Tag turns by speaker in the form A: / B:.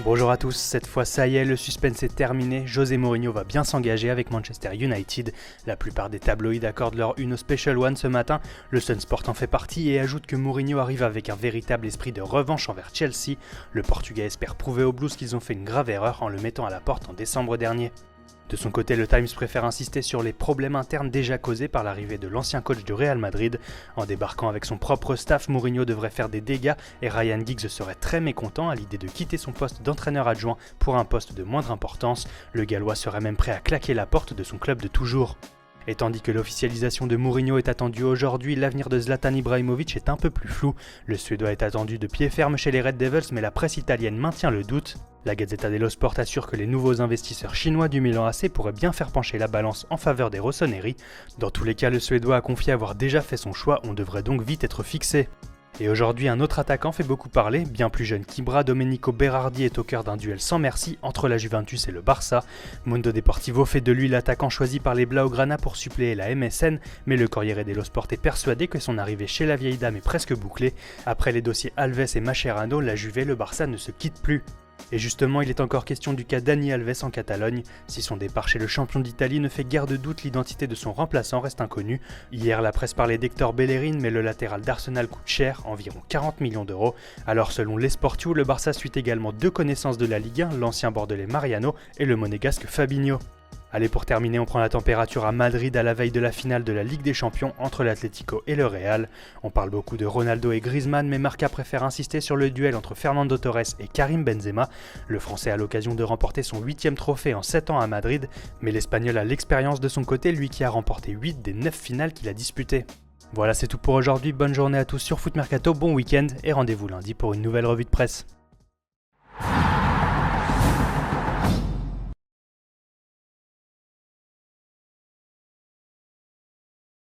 A: Bonjour à tous, cette fois ça y est, le suspense est terminé, José Mourinho va bien s'engager avec Manchester United. La plupart des tabloïds accordent leur une au Special One ce matin, le Sun Sport en fait partie et ajoute que Mourinho arrive avec un véritable esprit de revanche envers Chelsea. Le Portugais espère prouver aux Blues qu'ils ont fait une grave erreur en le mettant à la porte en décembre dernier. De son côté, le Times préfère insister sur les problèmes internes déjà causés par l'arrivée de l'ancien coach du Real Madrid. En débarquant avec son propre staff, Mourinho devrait faire des dégâts et Ryan Giggs serait très mécontent à l'idée de quitter son poste d'entraîneur adjoint pour un poste de moindre importance. Le Gallois serait même prêt à claquer la porte de son club de toujours. Et tandis que l'officialisation de Mourinho est attendue aujourd'hui, l'avenir de Zlatan Ibrahimovic est un peu plus flou. Le Suédois est attendu de pied ferme chez les Red Devils, mais la presse italienne maintient le doute. La Gazzetta dello Sport assure que les nouveaux investisseurs chinois du Milan AC pourraient bien faire pencher la balance en faveur des rossoneri. Dans tous les cas, le Suédois a confié avoir déjà fait son choix, on devrait donc vite être fixé. Et aujourd'hui, un autre attaquant fait beaucoup parler, bien plus jeune qu'Ibra, Domenico Berardi est au cœur d'un duel sans merci entre la Juventus et le Barça. Mundo Deportivo fait de lui l'attaquant choisi par les Blaugrana pour suppléer la MSN, mais le Corriere dello Sport est persuadé que son arrivée chez la vieille dame est presque bouclée. Après les dossiers Alves et Mascherano, la Juve et le Barça ne se quittent plus. Et justement, il est encore question du cas Dani Alves en Catalogne. Si son départ chez le champion d'Italie ne fait guère de doute, l'identité de son remplaçant reste inconnue. Hier, la presse parlait d'Hector Bellerin, mais le latéral d'Arsenal coûte cher, environ 40 millions d'euros. Alors selon l'Esportiu, le Barça suit également deux connaissances de la Ligue 1, l'ancien bordelais Mariano et le monégasque Fabinho. Allez, pour terminer, on prend la température à Madrid à la veille de la finale de la Ligue des Champions entre l'Atlético et le Real. On parle beaucoup de Ronaldo et Griezmann, mais Marca préfère insister sur le duel entre Fernando Torres et Karim Benzema. Le Français a l'occasion de remporter son 8e trophée en 7 ans à Madrid, mais l'Espagnol a l'expérience de son côté, lui qui a remporté 8 des 9 finales qu'il a disputées. Voilà, c'est tout pour aujourd'hui, bonne journée à tous sur Foot Mercato, bon week-end et rendez-vous lundi pour une nouvelle revue de presse.